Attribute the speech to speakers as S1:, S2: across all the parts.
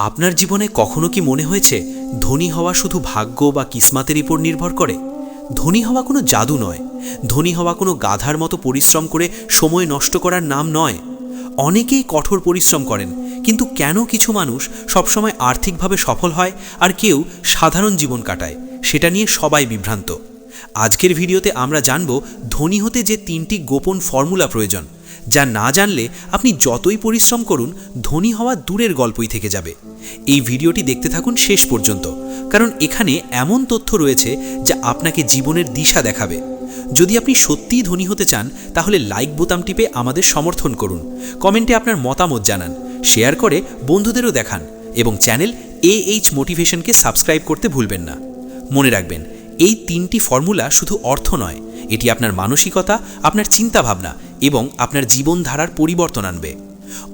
S1: আপনার জীবনে কখনো কি মনে হয়েছে ধনী হওয়া শুধু ভাগ্য বা কিসমাতের উপর নির্ভর করে? ধনী হওয়া কোনো জাদু নয়। ধনী হওয়া কোনো গাধার মতো পরিশ্রম করে সময় নষ্ট করার নাম নয়। অনেকেই কঠোর পরিশ্রম করেন, কিন্তু কেন কিছু মানুষ সবসময় আর্থিকভাবে সফল হয় আর কেউ সাধারণ জীবন কাটায়, সেটা নিয়ে সবাই বিভ্রান্ত। আজকের ভিডিওতে আমরা জানব ধনী হতে যে 3টি গোপন ফর্মুলা প্রয়োজন, যা না জানলে আপনি যতই পরিশ্রম করুন ধনী হওয়া দূরের গল্পই থেকে যাবে। এই ভিডিওটি দেখতে থাকুন শেষ পর্যন্ত, কারণ এখানে এমন তথ্য রয়েছে যা আপনাকে জীবনের দিশা দেখাবে। যদি আপনি সত্যিই ধনী হতে চান তাহলে লাইক বোতাম টিপে আমাদের সমর্থন করুন, কমেন্টে আপনার মতামত জানান, শেয়ার করে বন্ধুদেরও দেখান এবং চ্যানেল AH মোটিভেশনকে সাবস্ক্রাইব করতে ভুলবেন না। মনে রাখবেন, এই 3টি ফর্মুলা শুধু অর্থ নয়, এটি আপনার মানসিকতা, আপনার চিন্তাভাবনা এবং আপনার জীবনধারার পরিবর্তন আনবে।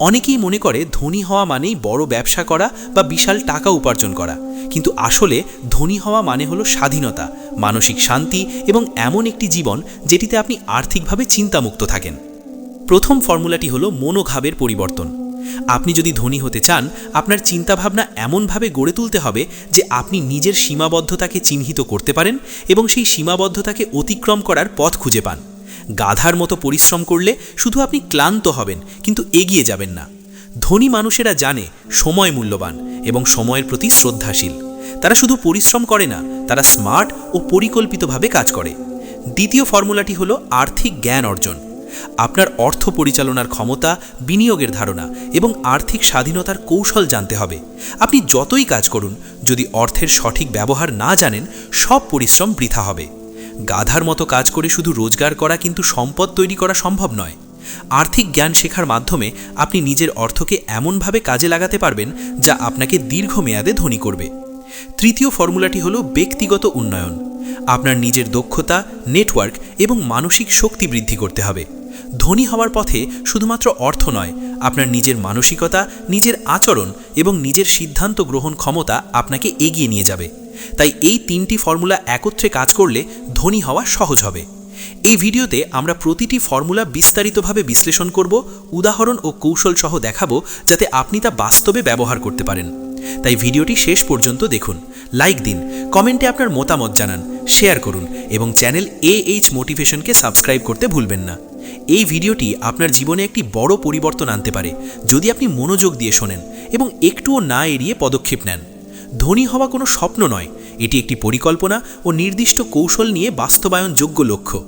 S1: অনেকেই মনে করে ধনী হওয়া মানেই বড় ব্যবসা করা বা বিশাল টাকা উপার্জন করা, কিন্তু আসলে ধনী হওয়া মানে হলো স্বাধীনতা, মানসিক শান্তি এবং এমন একটি জীবন যেটিতে আপনি আর্থিকভাবে চিন্তামুক্ত থাকেন। প্রথম ফর্মুলাটি হলো মনোভাবের পরিবর্তন। আপনি যদি ধনী হতে চান, আপনার চিন্তাভাবনা এমনভাবে গড়ে তুলতে হবে যে আপনি নিজের সীমাবদ্ধতাকে চিহ্নিত করতে পারেন এবং সেই সীমাবদ্ধতাকে অতিক্রম করার পথ খুঁজে পান। গাধার মতো পরিশ্রম করলে শুধু আপনি ক্লান্ত হবেন, কিন্তু এগিয়ে যাবেন না। ধনী মানুষেরা জানে সময় মূল্যবান এবং সময়ের প্রতি শ্রদ্ধাশীল। তারা শুধু পরিশ্রম করে না, তারা স্মার্ট ও পরিকল্পিতভাবে কাজ করে। দ্বিতীয় ফর্মুলাটি হলো আর্থিক জ্ঞান অর্জন। আপনার অর্থ পরিচালনার ক্ষমতা, বিনিয়োগের ধারণা এবং আর্থিক স্বাধীনতার কৌশল জানতে হবে। আপনি যতই কাজ করুন, যদি অর্থের সঠিক ব্যবহার না জানেন, সব পরিশ্রম বৃথা হবে। গাধার মতো কাজ করে শুধু রোজগার করা কিন্তু সম্পদ তৈরি করা সম্ভব নয়। আর্থিক জ্ঞান শেখার মাধ্যমে আপনি নিজের অর্থকে এমনভাবে কাজে লাগাতে পারবেন যা আপনাকে দীর্ঘমেয়াদে ধনী করবে। তৃতীয় ফর্মুলাটি হলো ব্যক্তিগত উন্নয়ন। আপনার নিজের দক্ষতা, নেটওয়ার্ক এবং মানসিক শক্তি বৃদ্ধি করতে হবে। ধনী হওয়ার পথে শুধুমাত্র অর্থ নয়, আপনার নিজের মানসিকতা, নিজের আচরণ এবং নিজের সিদ্ধান্ত গ্রহণ ক্ষমতা আপনাকে এগিয়ে নিয়ে যাবে। তাই এই 3টি ফর্মুলা একত্রে কাজ করলে ধনী হওয়া সহজ হবে। এই ভিডিওতে আমরা প্রতিটি ফর্মুলা বিস্তারিতভাবে বিশ্লেষণ করব, উদাহরণ ও কৌশল সহ দেখাবো, যাতে আপনি তা বাস্তবে ব্যবহার করতে পারেন। তাই ভিডিওটি শেষ পর্যন্ত দেখুন, লাইক দিন, কমেন্টে আপনার মতামত জানান, শেয়ার করুন এবং চ্যানেল AH মোটিভেশনকে সাবস্ক্রাইব করতে ভুলবেন না। এই ভিডিওটি আপনার জীবনে একটি বড় পরিবর্তন আনতে পারে যদি আপনি মনোযোগ দিয়ে শোনেন এবং একটুও না এড়িয়ে পদক্ষেপ নেন। ধনী হওয়া কোনো স্বপ্ন নয়, এটি একটি পরিকল্পনা ও নির্দিষ্ট কৌশল নিয়ে বাস্তবায়নযোগ্য লক্ষ্য।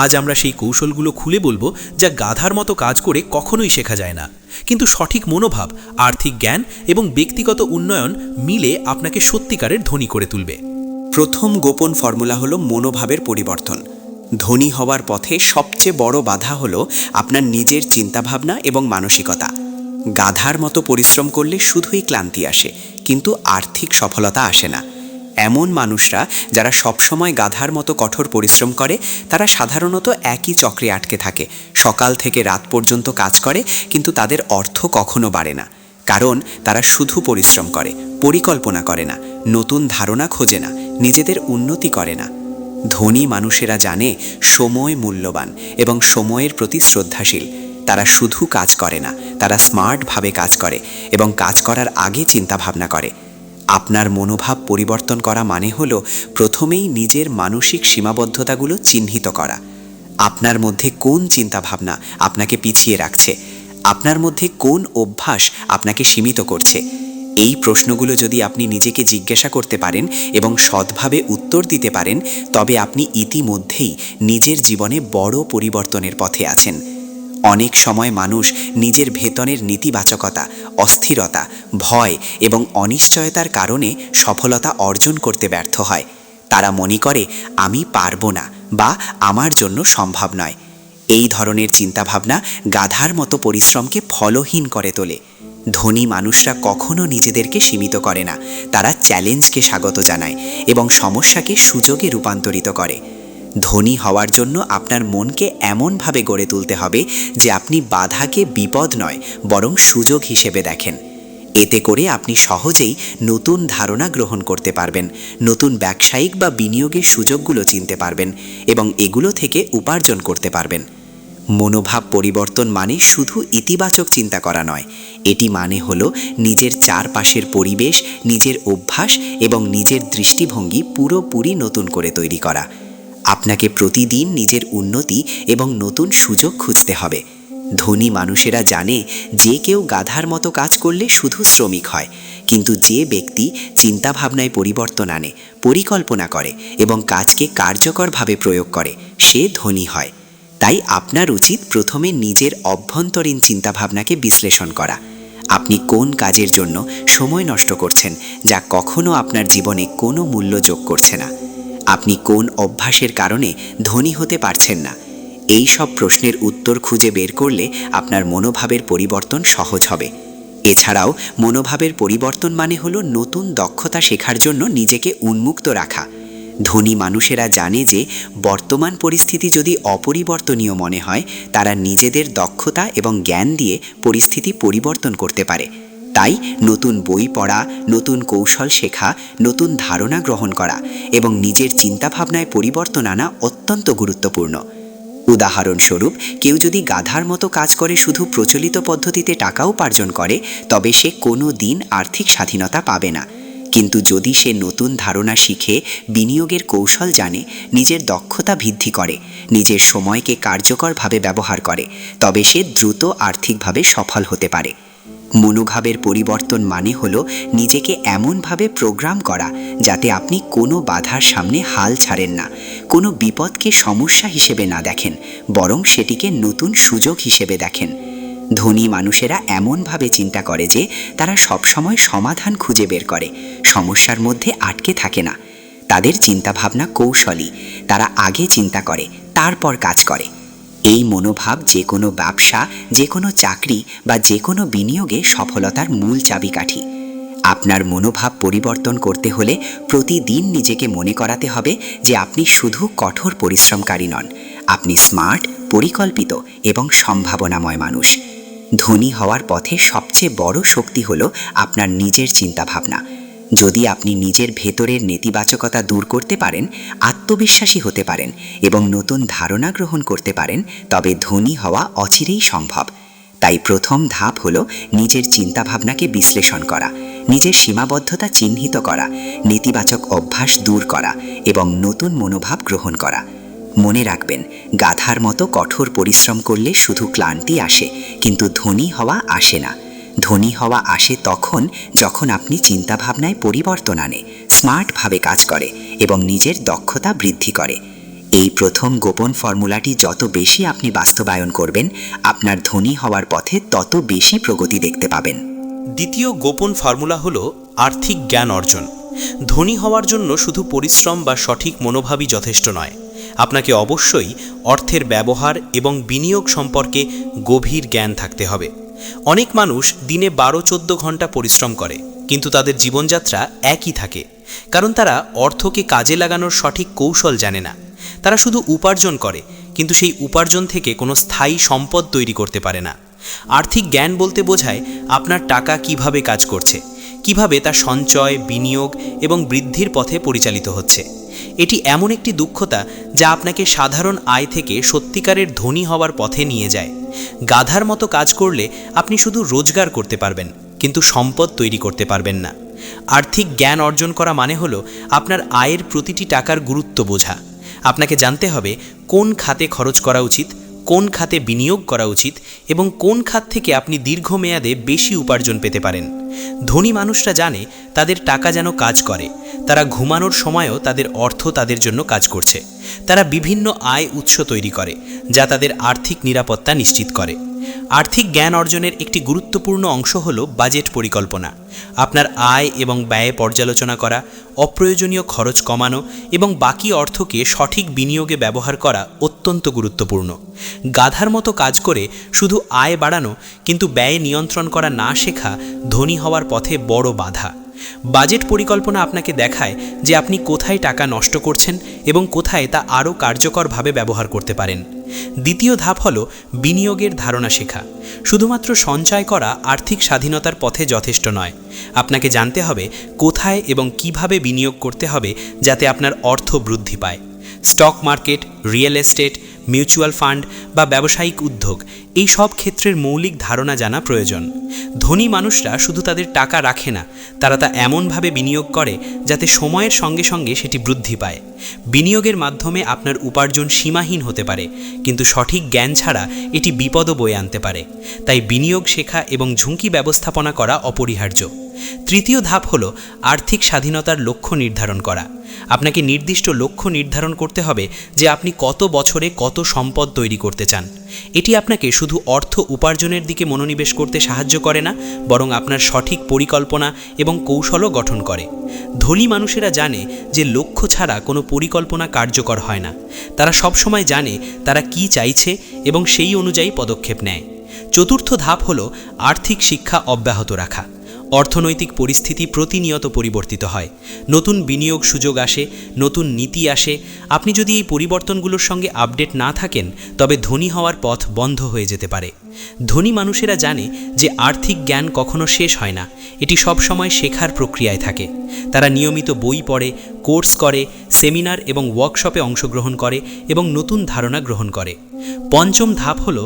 S1: আজ আমরা সেই কৌশলগুলো খুলে বলবো, যা গাধার মতো কাজ করে কখনোই শেখা যায় না, কিন্তু সঠিক মনোভাব, আর্থিক জ্ঞান এবং ব্যক্তিগত উন্নয়ন মিলে আপনাকে সত্যিকারের ধনী করে তুলবে।
S2: প্রথম গোপন ফর্মুলা হলো মনোভাবের পরিবর্তন। ধনী হওয়ার পথে সবচেয়ে বড় বাধা হলো আপনার নিজের চিন্তাভাবনা এবং মানসিকতা। গাধার মতো পরিশ্রম করলে শুধুই ক্লান্তি আসে, কিন্তু আর্থিক সফলতা আসে না। এমন মানুষরা যারা সবসময় গাধার মতো কঠোর পরিশ্রম করে, তারা সাধারণত একই চক্রে আটকে থাকে। সকাল থেকে রাত পর্যন্ত কাজ করে, কিন্তু তাদের অর্থ কখনো বাড়ে না, কারণ তারা শুধু পরিশ্রম করে, পরিকল্পনা করে না, নতুন ধারণা খোঁজে না, নিজেদের উন্নতি করে না। ধনী মানুষেরা জানে সময় মূল্যবান এবং সময়ের প্রতি শ্রদ্ধাশীল। তারা শুধু কাজ করে না, তারা স্মার্টভাবে কাজ করে এবং কাজ করার আগে চিন্তা ভাবনা করে। আপনার মনোভাব পরিবর্তন করা মানে হলো প্রথমেই নিজের মানসিক সীমাবদ্ধতাগুলো চিহ্নিত করা। আপনার মধ্যে কোন চিন্তাভাবনা আপনাকে পিছিয়ে রাখছে? আপনার মধ্যে কোন অভ্যাস আপনাকে সীমিত করছে? এই প্রশ্নগুলো যদি আপনি নিজেকে জিজ্ঞাসা করতে পারেন এবং সৎভাবে উত্তর দিতে পারেন, তবে আপনি ইতিমধ্যেই নিজের জীবনে বড় পরিবর্তনের পথে আছেন। অনেক সময় মানুষ নিজের ভেতরের নেতিবাচকতা, অস্থিরতা, ভয় এবং অনিশ্চয়তার কারণে সফলতা অর্জন করতে ব্যর্থ হয়। তারা মনে করে আমি পারবো না বা আমার জন্য সম্ভব নয়। এই ধরনের চিন্তাভাবনা গাধার মতো পরিশ্রমকে ফলহীন করে তোলে। ধনী মানুষরা কখনো নিজেদেরকে সীমিত করে না, তারা চ্যালেঞ্জকে স্বাগত জানায় এবং সমস্যাকে সুযোগে রূপান্তরিত করে। ধনী হওয়ার জন্য আপনার মনকে এমনভাবে গড়ে তুলতে হবে যে আপনি বাধাকে বিপদ নয়, বরং সুযোগ হিসেবে দেখেন। এতে করে আপনি সহজেই নতুন ধারণা গ্রহণ করতে পারবেন, নতুন ব্যবসায়িক বা বিনিয়োগের সুযোগগুলো চিনতে পারবেন এবং এগুলো থেকে উপার্জন করতে পারবেন। মনোভাব পরিবর্তন মানে শুধু ইতিবাচক চিন্তা করা নয়, এটি মানে হলো নিজের চারপাশের পরিবেশ, নিজের অভ্যাস এবং নিজের দৃষ্টিভঙ্গি পুরোপুরি নতুন করে তৈরি করা। আপনাকে প্রতিদিন নিজের উন্নতি এবং নতুন সুযোগ খুঁজতে হবে। ধনী মানুষেরা জানে যে কেউ গাধার মতো কাজ করলে শুধু শ্রমিক হয়, কিন্তু যে ব্যক্তি চিন্তাভাবনায় পরিবর্তন আনে, পরিকল্পনা করে এবং কাজকে কার্যকরভাবে প্রয়োগ করে, সে ধনী হয়। তাই আপনার উচিত প্রথমে নিজের অভ্যন্তরীণ চিন্তাভাবনাকে বিশ্লেষণ করা। আপনি কোন কাজের জন্য সময় নষ্ট করছেন যা কখনো আপনার জীবনে কোনো মূল্য যোগ করছে না? আপনি কোন অভ্যাসের কারণে ধনী হতে পারছেন না? এই সব প্রশ্নের উত্তর খুঁজে বের করলে আপনার মনোভাবের পরিবর্তন সহজ হবে। এছাড়াও মনোভাবের পরিবর্তন মানে হলো নতুন দক্ষতা শেখার জন্য নিজেকে উন্মুক্ত রাখা। ধনী মানুষেরা জানে যে বর্তমান পরিস্থিতি যদি অপরিবর্তনীয় মনে হয়, তারা নিজেদের দক্ষতা এবং জ্ঞান দিয়ে পরিস্থিতি পরিবর্তন করতে পারে। তাই নতুন বই পড়া, নতুন কৌশল শেখা, নতুন ধারণা গ্রহণ করা এবং নিজের চিন্তাভাবনায় পরিবর্তন আনা অত্যন্ত গুরুত্বপূর্ণ। উদাহরণস্বরূপ, কেউ যদি গাধার মতো কাজ করে শুধু প্রচলিত পদ্ধতিতে টাকা উপার্জন করে, তবে সে কোনো দিন আর্থিক স্বাধীনতা পাবে না। কিন্তু যদি সে নতুন ধারণা শিখে, বিনিয়োগের কৌশল জানে, নিজের দক্ষতা বৃদ্ধি করে, নিজের সময়কে কার্যকরভাবে ব্যবহার করে, তবে সে দ্রুত আর্থিকভাবে সফল হতে পারে। মনোভাবের পরিবর্তন মানে হলো নিজেকে এমনভাবে প্রোগ্রাম করা যাতে আপনি কোনো বাধার সামনে হাল ছাড়েন না, কোনো বিপদকে সমস্যা হিসেবে না দেখেন, বরং সেটিকে নতুন সুযোগ হিসেবে দেখেন। ধনী মানুষেরা এমনভাবে চিন্তা করে যে তারা সবসময় সমাধান খুঁজে বের করে, সমস্যার মধ্যে আটকে থাকে না। তাদের চিন্তাভাবনা কৌশলী, তারা আগে চিন্তা করে, তারপর কাজ করে। এই মনোভাব যে কোনো ব্যবসা, যে কোনো চাকরি বা যে কোনো বিনিয়োগে সফলতার মূল চাবিকাঠি। আপনার মনোভাব পরিবর্তন করতে হলে প্রতিদিন নিজেকে মনে করাতে হবে যে আপনি শুধু কঠোর পরিশ্রমকারী নন, আপনি স্মার্ট, পরিকল্পিত এবং সম্ভাবনাময় মানুষ। ধনী হওয়ার পথে সবচেয়ে বড় শক্তি হলো আপনার নিজের চিন্তাভাবনা। যদি আপনি নিজের ভেতরের নেতিবাচকতা দূর করতে পারেন, আত্মবিশ্বাসী হতে পারেন এবং নতুন ধারণা গ্রহণ করতে পারেন, তবে ধনী হওয়া অচিরেই সম্ভব। তাই প্রথম ধাপ হলো নিজের চিন্তাভাবনাকে বিশ্লেষণ করা, নিজের সীমাবদ্ধতা চিহ্নিত করা, নেতিবাচক অভ্যাস দূর করা এবং নতুন মনোভাব গ্রহণ করা। মনে রাখবেন, গাধার মতো কঠোর পরিশ্রম করলে শুধু ক্লান্তি আসে, কিন্তু ধনী হওয়া আসে না। ধনী হওয়া আসে তখন যখন আপনি চিন্তাভাবনায় পরিবর্তন আনে, স্মার্টভাবে কাজ করে এবং নিজের দক্ষতা বৃদ্ধি করে। এই প্রথম গোপন ফর্মুলাটি যত বেশি আপনি বাস্তবায়ন করবেন, আপনার ধনী হওয়ার পথে তত বেশি প্রগতি দেখতে পাবেন।
S1: দ্বিতীয় গোপন ফর্মুলা হলো আর্থিক জ্ঞান অর্জন। ধনী হওয়ার জন্য শুধু পরিশ্রম বা সঠিক মনোভাবই যথেষ্ট নয়, আপনাকে অবশ্যই অর্থের ব্যবহার এবং বিনিয়োগ সম্পর্কে গভীর জ্ঞান থাকতে হবে। অনেক মানুষ দিনে 12-14 ঘন্টা পরিশ্রম করে, কিন্তু তাদের জীবনযাত্রা একই থাকে, কারণ তারা অর্থকে কাজে লাগানোর সঠিক কৌশল জানে না। তারা শুধু উপার্জন করে, কিন্তু সেই উপার্জন থেকে কোনো স্থায়ী সম্পদ তৈরি করতে পারে না। আর্থিক জ্ঞান বলতে বোঝায় আপনার টাকা কিভাবে কাজ করছে, কিভাবে তা সঞ্চয়, বিনিয়োগ এবং বৃদ্ধির পথে পরিচালিত হচ্ছে। এটি এমন একটি দক্ষতা যা আপনাকে সাধারণ আয় থেকে সত্যিকারের ধনী হওয়ার পথে নিয়ে যায়। গাধার মতো কাজ করলে আপনি শুধু রোজগার করতে পারবেন, কিন্তু সম্পদ তৈরি করতে পারবেন না। আর্থিক জ্ঞান অর্জন করা মানে হলো আপনার আয়ের প্রতিটি টাকার গুরুত্ব বোঝা। আপনাকে জানতে হবে কোন খাতে খরচ করা উচিত, কোন খাতে বিনিয়োগ করা উচিত এবং কোন খাত থেকে আপনি দীর্ঘমেয়াদে বেশি উপার্জন পেতে পারেন। ধনী মানুষরা জানে তাদের টাকা যেন কাজ করে। তারা ঘুমানোর সময়ও তাদের অর্থ তাদের জন্য কাজ করছে। তারা বিভিন্ন আয় উৎস তৈরি করে, যা তাদের আর্থিক নিরাপত্তা নিশ্চিত করে। আর্থিক জ্ঞান অর্জনের একটি গুরুত্বপূর্ণ অংশ হল বাজেট পরিকল্পনা। আপনার আয় এবং ব্যয় পর্যালোচনা করা, অপ্রয়োজনীয় খরচ কমানো এবং বাকি অর্থকে সঠিক বিনিয়োগে ব্যবহার করা অত্যন্ত গুরুত্বপূর্ণ। গাধার মতো কাজ করে শুধু আয় বাড়ানো কিন্তু ব্যয় নিয়ন্ত্রণ করা না শেখা ধনী হওয়ার পথে বড় বাধা। বাজেট পরিকল্পনা আপনাকে দেখায় যে আপনি কোথায় টাকা নষ্ট করছেন এবং কোথায় তা আরও কার্যকরভাবে ব্যবহার করতে পারেন। দ্বিতীয় ধাপ হল বিনিয়োগের ধারণা শেখা। শুধুমাত্র সঞ্চয় করা আর্থিক স্বাধীনতার পথে যথেষ্ট নয়। আপনাকে জানতে হবে কোথায় এবং কিভাবে বিনিয়োগ করতে হবে যাতে আপনার অর্থ বৃদ্ধি পায়। Stock market, real estate, mutual fund বা ব্যবসায়িক উদ্যোগ, এই সব ক্ষেত্রের মৌলিক ধারণা জানা প্রয়োজন। ধনী মানুষরা শুধু তাদের টাকা রাখে না, তারা তা এমনভাবে বিনিয়োগ করে যাতে সময়ের সঙ্গে সঙ্গে সেটি বৃদ্ধি পায়। বিনিয়োগের মাধ্যমে আপনার উপার্জন সীমাহীন হতে পারে, কিন্তু সঠিক জ্ঞান ছাড়া এটি বিপদও বয়ে আনতে পারে। তাই বিনিয়োগ শেখা এবং ঝুঁকি ব্যবস্থাপনা করা অপরিহার্য। তৃতীয় ধাপ হল আর্থিক স্বাধীনতার লক্ষ্য নির্ধারণ করা। আপনাকে নির্দিষ্ট লক্ষ্য নির্ধারণ করতে হবে যে আপনি কত বছরে কত সম্পদ তৈরি করতে চান। এটি আপনাকে শুধু অর্থ উপার্জনের দিকে মনোনিবেশ করতে সাহায্য করে না, বরং আপনার সঠিক পরিকল্পনা এবং কৌশলও গঠন করে। ধনী মানুষেরা জানে যে লক্ষ্য ছাড়া কোনো পরিকল্পনা কার্যকর হয় না। তারা সবসময় জানে তারা কি চাইছে এবং সেই অনুযায়ী পদক্ষেপ নেয়। চতুর্থ ধাপ হল আর্থিক শিক্ষা অব্যাহত রাখা। অর্থনৈতিক পরিস্থিতি প্রতিনিয়ত পরিবর্তিত হয়, নতুন বিনিয়োগ সুযোগ আসে, নতুন নীতি আসে। আপনি যদি এই পরিবর্তনগুলোর সঙ্গে আপডেট না থাকেন, তবে ধনী হওয়ার পথ বন্ধ হয়ে যেতে পারে। ধনী মানুষেরা জানে যে আর্থিক জ্ঞান কখনো শেষ হয় না, এটি সবসময় শেখার প্রক্রিয়ায় থাকে। তারা নিয়মিত বই পড়ে, কোর্স করে, সেমিনার এবং ওয়ার্কশপে অংশগ্রহণ করে এবং নতুন ধারণা গ্রহণ করে। পঞ্চম ধাপ হল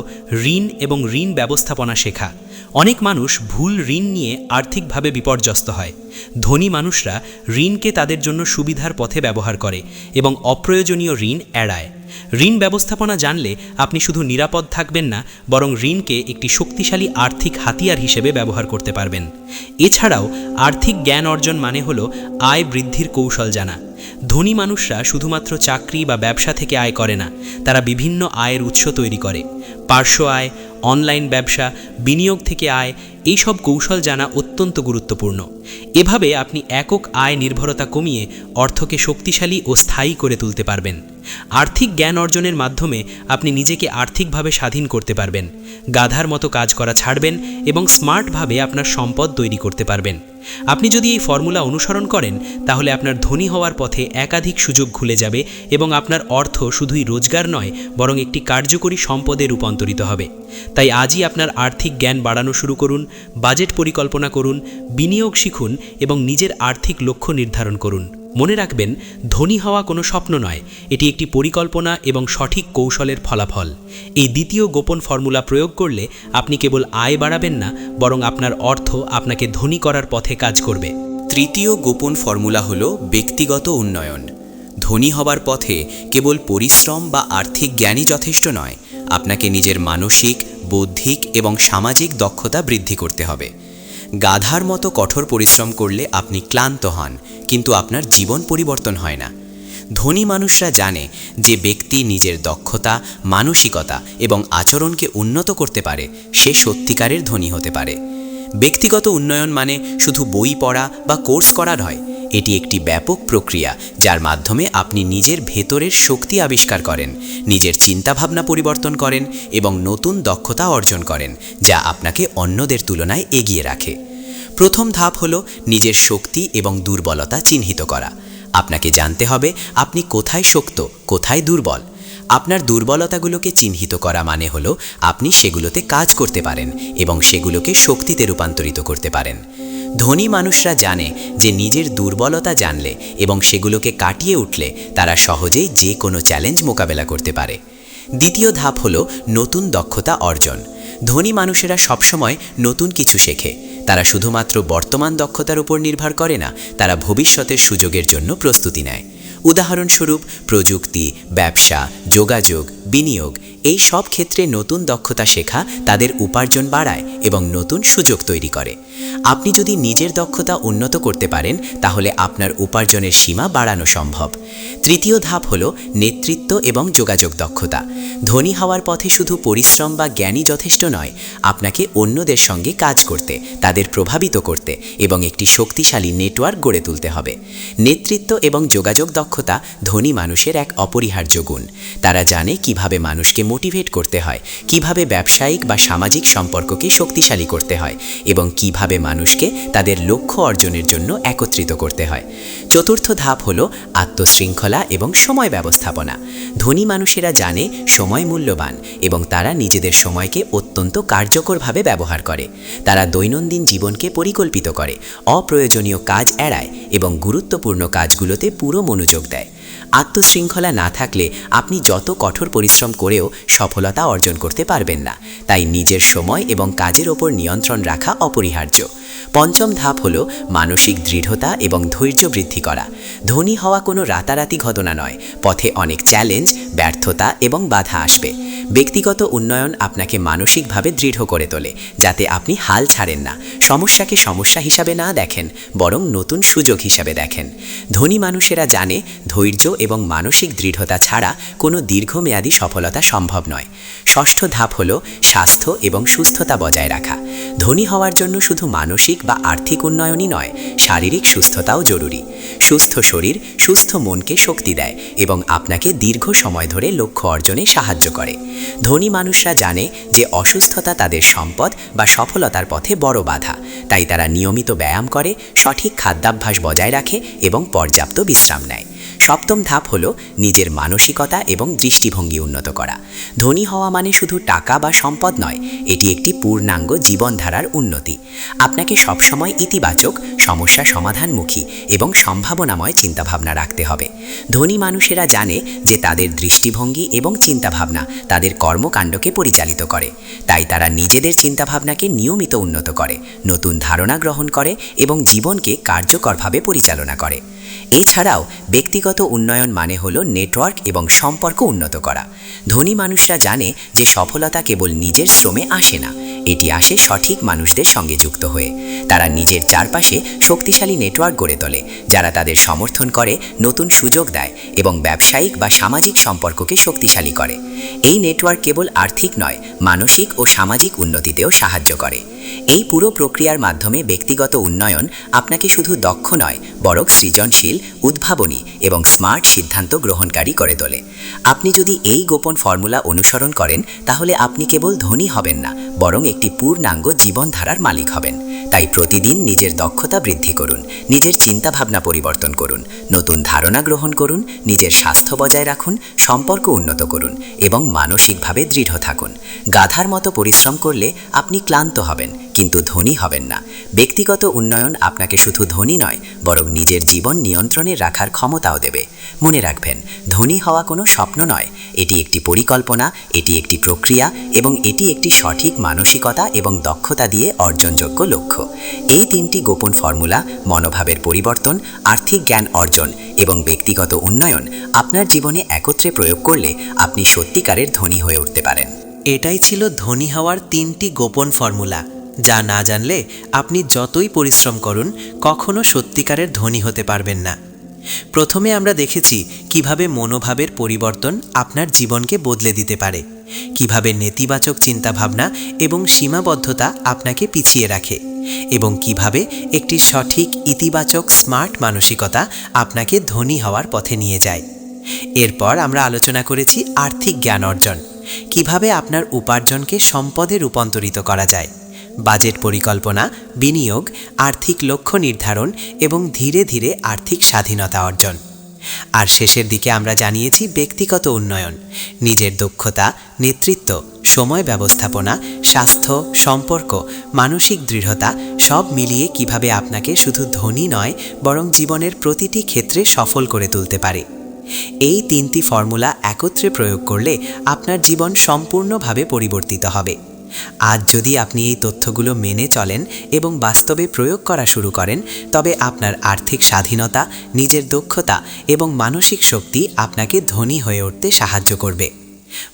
S1: ঋণ এবং ঋণ ব্যবস্থাপনা শেখা। অনেক মানুষ ভুল ঋণ নিয়ে আর্থিকভাবে বিপর্যস্ত হয়। ধনী মানুষরা ঋণকে তাদের জন্য সুবিধার পথে ব্যবহার করে এবং অপ্রয়োজনীয় ঋণ এড়ায়। ঋণ ব্যবস্থাপনা জানলে আপনি শুধু নিরাপদ থাকবেন না, বরং ঋণকে একটি শক্তিশালী আর্থিক হাতিয়ার হিসেবে ব্যবহার করতে পারবেন। এছাড়াও আর্থিক জ্ঞান অর্জন মানে হল আয় বৃদ্ধির কৌশল জানা। ধনী মানুষরা শুধুমাত্র চাকরি বা ব্যবসা থেকে আয় করে না, তারা বিভিন্ন আয়ের উৎস তৈরি করে। পার্শ্ব আয়, অনলাইন ব্যবসা, বিনিয়োগ থেকে আয়, এই সব কৌশল জানা অত্যন্ত গুরুত্বপূর্ণ। এভাবে আপনি একক আয় নির্ভরতা কমিয়ে অর্থকে শক্তিশালী ও স্থায়ী করে তুলতে পারবেন। আর্থিক জ্ঞান অর্জনের মাধ্যমে আপনি নিজেকে আর্থিকভাবে স্বাধীন করতে পারবেন, গাধার মতো কাজ করা ছাড়বেন এবং স্মার্টভাবে আপনার সম্পদ তৈরি করতে পারবেন। আপনি যদি এই ফর্মুলা অনুসরণ করেন, তাহলে আপনার ধনী হওয়ার পথে একাধিক সুযোগ খুলে যাবে এবং আপনার অর্থ শুধুই রোজগার নয়, বরং একটি কার্যকরী সম্পদে রূপান্তরিত হবে। তাই আজই আপনার আর্থিক জ্ঞান বাড়ানো শুরু করুন, বাজেট পরিকল্পনা করুন, বিনিয়োগ শিখুন এবং নিজের আর্থিক লক্ষ্য নির্ধারণ করুন। মনে রাখবেন, ধনী হওয়া কোনো স্বপ্ন নয়, এটি একটি পরিকল্পনা এবং সঠিক কৌশলের ফলাফল। এই দ্বিতীয় গোপন ফর্মুলা প্রয়োগ করলে আপনি কেবল আয় বাড়াবেন না, বরং আপনার অর্থ আপনাকে ধনী করার পথে কাজ করবে।
S2: তৃতীয় গোপন ফর্মুলা হল ব্যক্তিগত উন্নয়ন। ধনী হবার পথে কেবল পরিশ্রম বা আর্থিক জ্ঞানই যথেষ্ট নয়, আপনাকে নিজের মানসিক, বৌদ্ধিক এবং সামাজিক দক্ষতা বৃদ্ধি করতে হবে। গাধার মতো কঠোর পরিশ্রম করলে আপনি ক্লান্ত হন, কিন্তু আপনার জীবন পরিবর্তন হয় না। ধনী মানুষরা জানে যে ব্যক্তি নিজের দক্ষতা, মানসিকতা এবং আচরণকে উন্নত করতে পারে, সে সত্যিকারের ধনী হতে পারে। ব্যক্তিগত উন্নয়ন মানে শুধু বই পড়া বা কোর্স করা নয়, এটি একটি ব্যাপক প্রক্রিয়া যার মাধ্যমে আপনি নিজের ভেতরের শক্তি আবিষ্কার করেন, নিজের চিন্তাভাবনা পরিবর্তন করেন এবং নতুন দক্ষতা অর্জন করেন, যা আপনাকে অন্যদের তুলনায় এগিয়ে রাখে। প্রথম ধাপ হল নিজের শক্তি এবং দুর্বলতা চিহ্নিত করা। আপনাকে জানতে হবে আপনি কোথায় শক্ত, কোথায় দুর্বল। আপনার দুর্বলতাগুলোকে চিহ্নিত করা মানে হলো আপনি সেগুলোতে কাজ করতে পারেন এবং সেগুলোকে শক্তিতে রূপান্তরিত করতে পারেন। ধনী মানুষরা জানে যে নিজের দুর্বলতা জানলে এবং সেগুলোকে কাটিয়ে উঠলে তারা সহজেই যে কোনো চ্যালেঞ্জ মোকাবেলা করতে পারে। দ্বিতীয় ধাপ হলো নতুন দক্ষতা অর্জন। ধনী মানুষেরা সবসময় নতুন কিছু শেখে। তারা শুধুমাত্র বর্তমান দক্ষতার উপর নির্ভর করে না, তারা ভবিষ্যতের সুযোগের জন্য প্রস্তুতি নেয়। উদাহরণস্বরূপ প্রযুক্তি, ব্যবসা, যোগাযোগ, বিনিয়োগ, এই সব ক্ষেত্রে নতুন দক্ষতা শেখা তাদের উপার্জন বাড়ায় এবং নতুন সুযোগ তৈরি করে। আপনি যদি নিজের দক্ষতা উন্নত করতে পারেন, তাহলে আপনার উপার্জনের সীমা বাড়ানো সম্ভব। তৃতীয় ধাপ হলো নেতৃত্ব এবং যোগাযোগ দক্ষতা। ধনী হওয়ার পথে শুধু পরিশ্রম বা জ্ঞানই যথেষ্ট নয়, আপনাকে অন্যদের সঙ্গে কাজ করতে, তাদের প্রভাবিত করতে এবং একটি শক্তিশালী নেটওয়ার্ক গড়ে তুলতে হবে। নেতৃত্ব এবং যোগাযোগ দক্ষতা ধনী মানুষের এক অপরিহার্য গুণ। তারা জানে কিভাবে মানুষকে মোটিভেট করতে হয়, কিভাবে ব্যবসায়িক বা সামাজিক সম্পর্ককে শক্তিশালী করতে হয় এবং কিভাবে মানুষকে তাদের লক্ষ্য অর্জনের জন্য একত্রিত করতে হয়। চতুর্থ ধাপ হলো আত্মশৃঙ্খলা এবং সময় ব্যবস্থাপনা। ধনী মানুষেরা জানে সময় মূল্যবান এবং তারা নিজেদের সময়কে অত্যন্ত কার্যকরভাবে ব্যবহার করে। তারা দৈনন্দিন জীবনকে পরিকল্পিত করে, অপ্রয়োজনীয় কাজ এড়ায় এবং গুরুত্বপূর্ণ কাজগুলোতে পুরো মনোযোগ দেয়।
S3: আত্মশৃঙ্খলা না থাকলে আপনি যত কঠোর পরিশ্রম করেও সফলতা অর্জন করতে পারবেন না। তাই নিজের সময় এবং কাজের ওপর নিয়ন্ত্রণ রাখা অপরিহার্য। পঞ্চম ধাপ হলো মানসিক দৃঢ়তা এবং ধৈর্য বৃদ্ধি করা। ধনী হওয়া কোনো রাতারাতি ঘটনা নয়। পথে অনেক চ্যালেঞ্জ, ব্যর্থতা এবং বাধা আসবে। ব্যক্তিগত উন্নয়ন আপনাকে মানসিকভাবে দৃঢ় করে তোলে, যাতে আপনি হাল ছাড়েন না, সমস্যাকে সমস্যা হিসাবে না দেখেন, বরং নতুন সুযোগ হিসাবে দেখেন। ধনী মানুষেরা জানে ধৈর্য এবং মানসিক দৃঢ়তা ছাড়া কোনো দীর্ঘমেয়াদী সফলতা সম্ভব নয়। ষষ্ঠ ধাপ হলো স্বাস্থ্য এবং সুস্থতা বজায় রাখা। ধনী হওয়ার জন্য শুধু মানসিক বা আর্থিক উন্নয়নই নয়, শারীরিক সুস্থতাও জরুরি। সুস্থ শরীর সুস্থ মনকে শক্তি দেয় এবং আপনাকে দীর্ঘ সময় ধরে লক্ষ্য অর্জনে সাহায্য করে। ধনী মানুষরা জানে যে অসুস্থতা তাদের সম্পদ বা সফলতার পথে বড় বাধা, তাই তারা নিয়মিত ব্যায়াম করে, সঠিক খাদ্যাভ্যাস বজায় রাখে এবং পর্যাপ্ত বিশ্রাম নেয়। সপ্তম ধাপ হলো নিজের মানসিকতা এবং দৃষ্টিভঙ্গি উন্নত করা। ধনী হওয়া মানে শুধু টাকা বা সম্পদ নয়, এটি একটি পূর্ণাঙ্গ জীবনধারার উন্নতি। আপনাকে সবসময় ইতিবাচক, সমস্যা সমাধানমুখী এবং সম্ভাবনাময় চিন্তাভাবনা রাখতে হবে। ধনী মানুষেরা জানে যে তাদের দৃষ্টিভঙ্গি এবং চিন্তাভাবনা তাদের কর্মকাণ্ডকে পরিচালিত করে, তাই তারা নিজেদের চিন্তাভাবনাকে নিয়মিত উন্নত করে, নতুন ধারণা গ্রহণ করে এবং জীবনকে কার্যকরভাবে পরিচালনা করে। এছাড়াও ব্যক্তিগত উন্নয়ন মানে হলো নেটওয়ার্ক এবং সম্পর্ক উন্নত করা। ধনী মানুষরা জানে যে সফলতা কেবল নিজের শ্রমে আসে না, এটি আসে সঠিক মানুষদের সঙ্গে যুক্ত হয়ে। তারা নিজের চারপাশে শক্তিশালী নেটওয়ার্ক গড়ে তোলে, যারা তাদের সমর্থন করে, নতুন সুযোগ দেয় এবং ব্যবসায়িক বা সামাজিক সম্পর্ককে শক্তিশালী করে। এই নেটওয়ার্ক কেবল আর্থিক নয়, মানসিক ও সামাজিক উন্নতিতেও সাহায্য করে। এই পুরো প্রক্রিয়ার মাধ্যমে ব্যক্তিগত উন্নয়ন আপনাকে শুধু দক্ষ নয়, বরং সৃজনশীল, উদ্ভাবনী এবং স্মার্ট সিদ্ধান্ত গ্রহণকারী করে তোলে। আপনি যদি এই গোপন ফর্মুলা অনুসরণ করেন, তাহলে আপনি কেবল ধনী হবেন না, বরং একটি পূর্ণাঙ্গ জীবনধারার মালিক হবেন। তাই প্রতিদিন নিজের দক্ষতা বৃদ্ধি করুন, নিজের চিন্তাভাবনা পরিবর্তন করুন, নতুন ধারণা গ্রহণ করুন, নিজের স্বাস্থ্য বজায় রাখুন, সম্পর্ক উন্নত করুন এবং মানসিকভাবে দৃঢ় থাকুন। গাধার মতো পরিশ্রম করলে আপনি ক্লান্ত হবেন, কিন্তু ধনী হবেন না। ব্যক্তিগত উন্নয়ন আপনাকে শুধু ধনী নয়, বরং নিজের জীবন নিয়ন্ত্রণে রাখার ক্ষমতাও দেবে। মনে রাখবেন, ধনী হওয়া কোনো স্বপ্ন নয়, এটি একটি পরিকল্পনা, এটি একটি প্রক্রিয়া এবং এটি একটি সঠিক মানসিকতা এবং দক্ষতা দিয়ে অর্জনযোগ্য লক্ষ্য। এই তিনটি গোপন ফর্মুলা, মনোভাবের পরিবর্তন, আর্থিক জ্ঞান অর্জন এবং ব্যক্তিগত উন্নয়ন আপনার জীবনে একত্রে প্রয়োগ করলে আপনি সত্যিকারের ধনী হয়ে উঠতে পারেন।
S1: এটাই ছিল ধনী হওয়ার 3টি গোপন ফর্মুলা, যা না জানলে আপনি যতই পরিশ্রম করুন কখনো সত্যিকারের ধনী হতে পারবেন না। প্রথমে আমরা দেখেছি কিভাবে মনোভাবের পরিবর্তন আপনার জীবনকে বদলে দিতে পারে, কিভাবে নেতিবাচক চিন্তাভাবনা এবং সীমাবদ্ধতা আপনাকে পিছিয়ে রাখে, এবং কিভাবে একটি সঠিক ইতিবাচক স্মার্ট মানসিকতা আপনাকে ধনী হওয়ার পথে নিয়ে যায়। এরপর আমরা আলোচনা করেছি আর্থিক জ্ঞান অর্জন, কিভাবে আপনার উপার্জনকে সম্পদে রূপান্তরিত করা যায়, বাজেট পরিকল্পনা, বিনিয়োগ, আর্থিক লক্ষ্য নির্ধারণ এবং ধীরে ধীরে আর্থিক স্বাধীনতা অর্জন। আর শেষের দিকে আমরা জানিয়েছি ব্যক্তিগত উন্নয়ন, নিজের দক্ষতা, নেতৃত্ব, সময় ব্যবস্থাপনা, স্বাস্থ্য, সম্পর্ক, মানসিক দৃঢ়তা সব মিলিয়ে কিভাবে আপনাকে শুধু ধনী নয়, বরং জীবনের প্রতিটি ক্ষেত্রে সফল করে তুলতে পারে। এই 3টি ফর্মুলা একত্রে প্রয়োগ করলে আপনার জীবন সম্পূর্ণভাবে পরিবর্তিত হবে। আজ যদি আপনি এই তথ্যগুলো মেনে চলেন এবং বাস্তবে প্রয়োগ করা শুরু করেন, তবে আপনার আর্থিক স্বাধীনতা, নিজের দক্ষতা এবং মানসিক শক্তি আপনাকে ধনী হয়ে উঠতে সাহায্য করবে।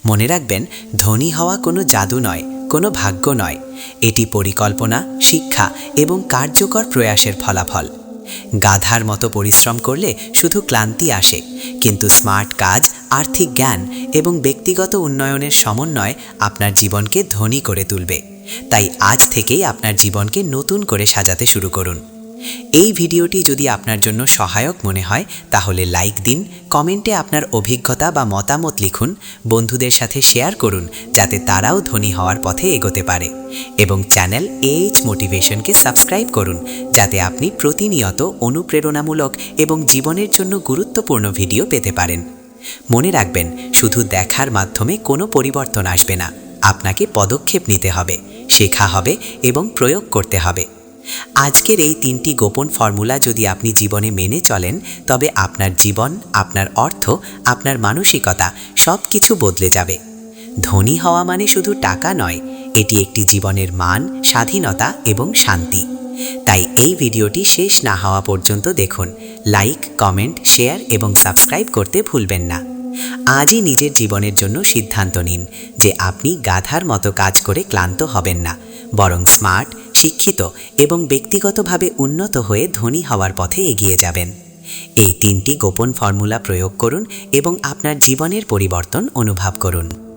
S1: মনে রাখবেন, ধনী হওয়া কোনো জাদু নয়, কোনো ভাগ্য নয়, এটি পরিকল্পনা, শিক্ষা এবং কার্যকর প্রয়াসের ফলাফল। গাধার মতো পরিশ্রম করলে শুধু ক্লান্তি আসে, কিন্তু স্মার্ট কাজ, আর্থিক জ্ঞান এবং ব্যক্তিগত উন্নয়নের সমন্বয় আপনার জীবনকে ধনী করে তুলবে। তাই আজ থেকেই আপনার জীবনকে নতুন করে সাজাতে শুরু করুন। এই ভিডিওটি যদি আপনার জন্য সহায়ক মনে হয়, তাহলে লাইক দিন, কমেন্টে আপনার অভিজ্ঞতা বা মতামত লিখুন, বন্ধুদের সাথে শেয়ার করুন যাতে তারাও ধনী হওয়ার পথে এগোতে পারে, এবং চ্যানেল AH মোটিভেশনকে সাবস্ক্রাইব করুন যাতে আপনি প্রতিনিয়ত অনুপ্রেরণামূলক এবং জীবনের জন্য গুরুত্বপূর্ণ ভিডিও পেতে পারেন। মনে রাখবেন, শুধু দেখার মাধ্যমে কোনো পরিবর্তন আসবে না, আপনাকে পদক্ষেপ নিতে হবে, শেখা হবে এবং প্রয়োগ করতে হবে।
S3: আজকের এই 3টি গোপন ফর্মুলা যদি আপনি জীবনে মেনে চলেন, তবে আপনার জীবন, আপনার অর্থ, আপনার মানসিকতা সব কিছু বদলে যাবে। ধনী হওয়া মানে শুধু টাকা নয়, এটি একটি জীবনের মান, স্বাধীনতা এবং শান্তি। তাই এই ভিডিওটি শেষ না হওয়া পর্যন্ত দেখুন। লাইক, কমেন্ট, শেয়ার এবং সাবস্ক্রাইব করতে ভুলবেন না। আজই নিজের জীবনের জন্য সিদ্ধান্ত নিন যে আপনি গাধার মতো কাজ করে ক্লান্ত হবেন না, বরং স্মার্ট, শিক্ষিত এবং ব্যক্তিগতভাবে উন্নত হয়ে ধনী হওয়ার পথে এগিয়ে যাবেন। এই 3টি গোপন ফর্মুলা প্রয়োগ করুন এবং আপনার জীবনের পরিবর্তন অনুভব করুন।